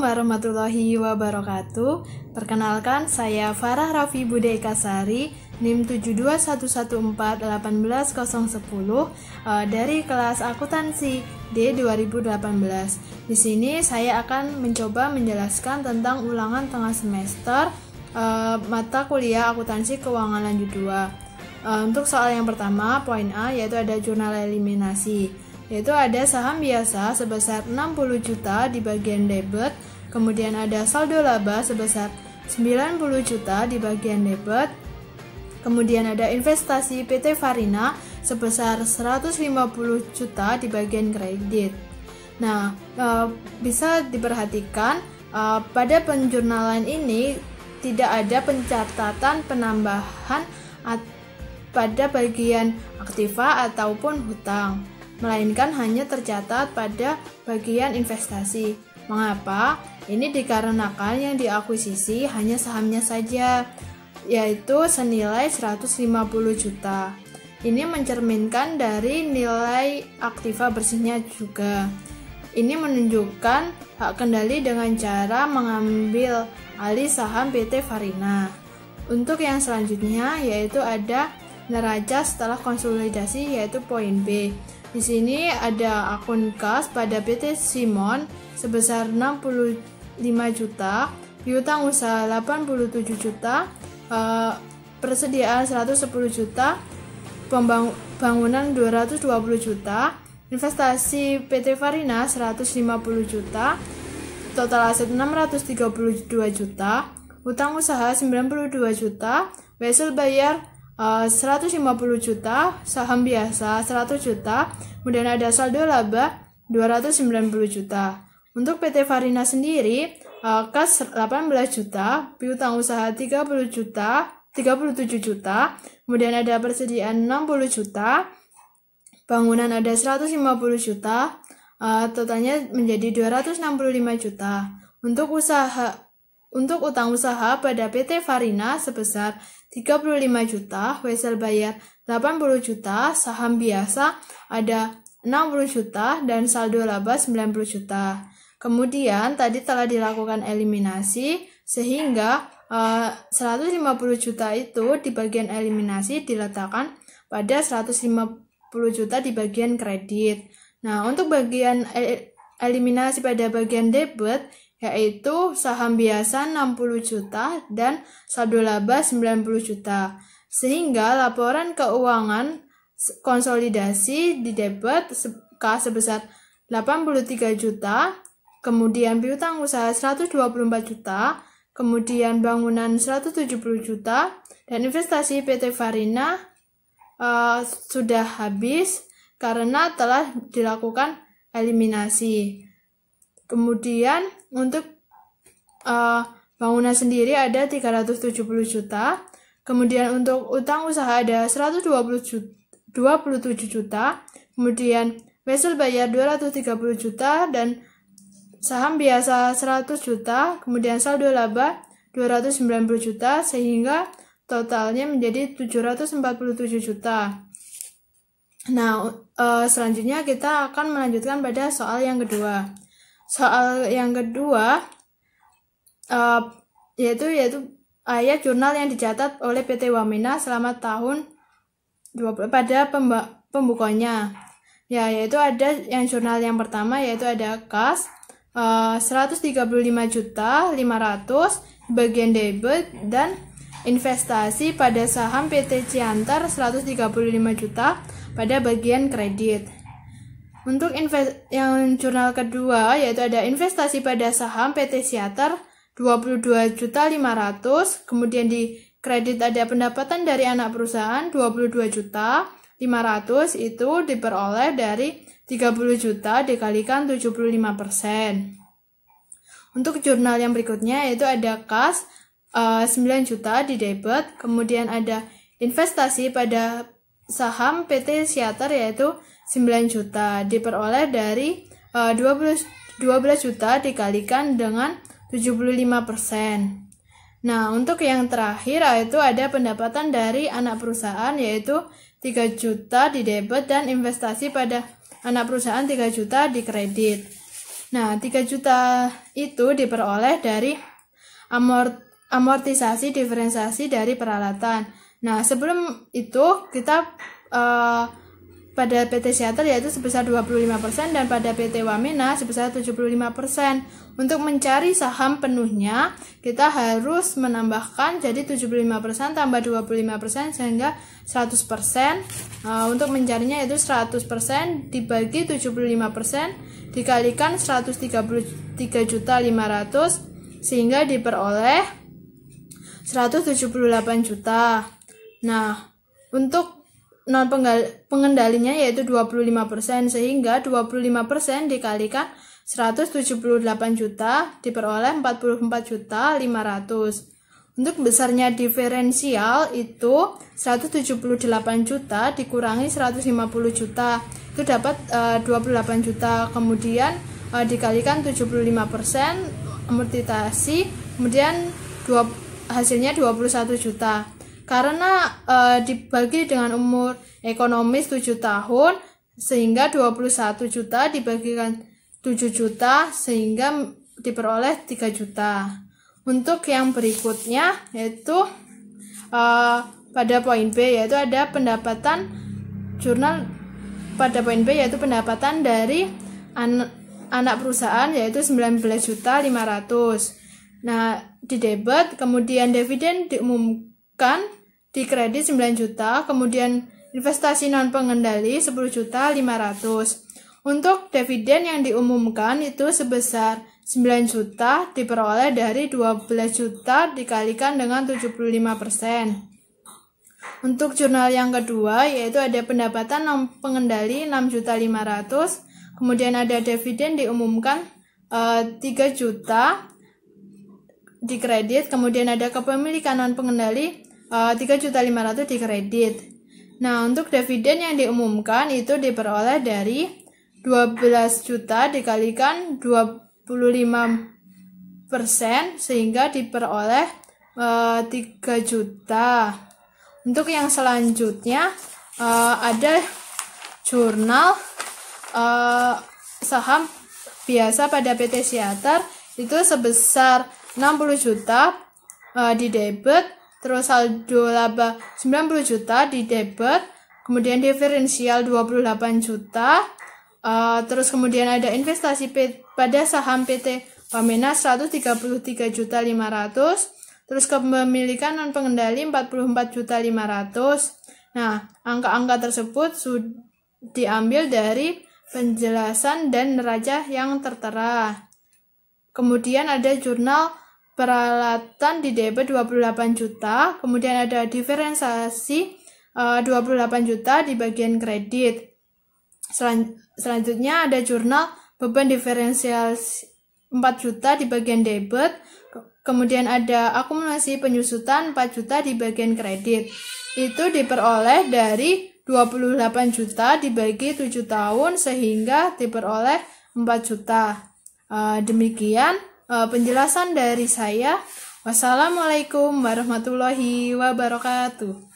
warahmatullahi wabarakatuh. Perkenalkan, saya Farah Raffi Bude Ekasari, NIM 72114181010 dari kelas akuntansi D 2018. Di sini saya akan mencoba menjelaskan tentang ulangan tengah semester mata kuliah akuntansi keuangan lanjut 2. Untuk soal yang pertama, poin A, yaitu ada jurnal eliminasi, yaitu ada saham biasa sebesar 60 juta di bagian debit, kemudian ada saldo laba sebesar 90 juta di bagian debit, kemudian ada investasi PT Farina sebesar 150 juta di bagian kredit. Nah, bisa diperhatikan pada penjurnalan ini tidak ada pencatatan penambahan pada bagian aktiva ataupun hutang, melainkan hanya tercatat pada bagian investasi. Mengapa? Ini dikarenakan yang diakuisisi hanya sahamnya saja, yaitu senilai 150 juta. Ini mencerminkan dari nilai aktiva bersihnya juga. Ini menunjukkan hak kendali dengan cara mengambil alih saham PT Farina. Untuk yang selanjutnya yaitu ada neraca setelah konsolidasi, yaitu poin B. Di sini ada akun kas pada PT Simon sebesar 65 juta, piutang usaha 87 juta, persediaan 110 juta, pembangunan 220 juta, investasi PT Farina 150 juta, total aset 632 juta, hutang usaha 92 juta, wesel bayar 150 juta, saham biasa 100 juta, kemudian ada saldo laba 290 juta. Untuk PT Farina sendiri, kas 18 juta, piutang usaha 37 juta, kemudian ada persediaan 60 juta, bangunan ada 150 juta, totalnya menjadi 265 juta. Untuk utang usaha pada PT Farina sebesar 35 juta, wesel bayar 80 juta, saham biasa ada 60 juta, dan saldo laba 90 juta. Kemudian tadi telah dilakukan eliminasi, sehingga 150 juta itu di bagian eliminasi diletakkan pada 150 juta di bagian kredit. Nah, untuk bagian eliminasi pada bagian debit, yaitu saham biasa 60 juta dan saldo laba 90 juta. Sehingga laporan keuangan konsolidasi di debit kas sebesar 83 juta, kemudian piutang usaha 124 juta, kemudian bangunan 170 juta, dan investasi PT Farina sudah habis karena telah dilakukan eliminasi. Kemudian untuk bangunan sendiri ada 370 juta, kemudian untuk utang usaha ada 127 juta, kemudian wesel bayar 230 juta, dan saham biasa 100 juta, kemudian saldo laba 290 juta, sehingga totalnya menjadi 747 juta. Nah, selanjutnya kita akan melanjutkan pada soal yang kedua. Soal yang kedua yaitu ayat jurnal yang dicatat oleh PT Wamena selama tahun 20 pada pembukanya. Ya, yaitu ada yang jurnal yang pertama, yaitu ada kas 135 juta 500 bagian debit, dan investasi pada saham PT Ciantar 135 juta pada bagian kredit. Untuk yang jurnal kedua, yaitu ada investasi pada saham PT Ciantar 22 juta 500, kemudian di kredit ada pendapatan dari anak perusahaan 22 juta 500, itu diperoleh dari 30 juta dikalikan 75%. Untuk jurnal yang berikutnya, yaitu ada kas 9 juta di debit, kemudian ada investasi pada saham PT Ciantar yaitu 9 juta diperoleh dari 12 juta dikalikan dengan 75%. Nah, untuk yang terakhir yaitu ada pendapatan dari anak perusahaan yaitu 3 juta di debit dan investasi pada anak perusahaan 3 juta di kredit. Nah, 3 juta itu diperoleh dari amortisasi diferensiasi dari peralatan. Nah, sebelum itu kita pada PT Siater yaitu sebesar 25% dan pada PT Wamena sebesar 75%. Untuk mencari saham penuhnya, kita harus menambahkan jadi 75% tambah 25% sehingga 100%. Untuk mencarinya yaitu 100% dibagi 75% dikalikan 133.500 sehingga diperoleh 178 juta. Nah, untuk non pengendalinya yaitu 25%, sehingga 25% dikalikan 178 juta diperoleh 44.500. Untuk besarnya diferensial itu 178 juta dikurangi 150 juta itu dapat 28 juta. Kemudian dikalikan 75% amortisasi, kemudian hasilnya 21 juta. Karena dibagi dengan umur ekonomis 7 tahun, sehingga 21 juta dibagikan 7 juta, sehingga diperoleh 3 juta. Untuk yang berikutnya, yaitu pada poin B, yaitu ada pendapatan jurnal pada poin B, yaitu pendapatan dari anak perusahaan, yaitu 19.500.000. Nah, di debit, kemudian dividen diumumkan di kredit 9 juta, kemudian investasi non pengendali 10.500.000. Untuk dividen yang diumumkan itu sebesar 9 juta diperoleh dari 12 juta dikalikan dengan 75%. Untuk jurnal yang kedua yaitu ada pendapatan non pengendali 6.500.000, kemudian ada dividen diumumkan 3 juta di kredit, kemudian ada kepemilikan non pengendali 3.500.000 di kredit. Nah, untuk dividen yang diumumkan itu diperoleh dari 12 juta dikalikan 25% sehingga diperoleh 3 juta. Untuk yang selanjutnya ada jurnal saham biasa pada PT Siater itu sebesar 60 juta di debit, terus saldo laba 90 juta di debit, kemudian diferensial 28 juta, terus kemudian ada investasi pada saham PT Wamena 133.500.000, terus kepemilikan non pengendali 44.500.000. Nah, angka-angka tersebut sudah diambil dari penjelasan dan neraca yang tertera. Kemudian ada jurnal peralatan di debit 28 juta, kemudian ada diferensiasi 28 juta di bagian kredit. Selanjutnya ada jurnal beban diferensial 4 juta di bagian debit, kemudian ada akumulasi penyusutan 4 juta di bagian kredit. Itu diperoleh dari 28 juta dibagi 7 tahun sehingga diperoleh 4 juta. Demikian penjelasan dari saya. Wassalamualaikum warahmatullahi wabarakatuh.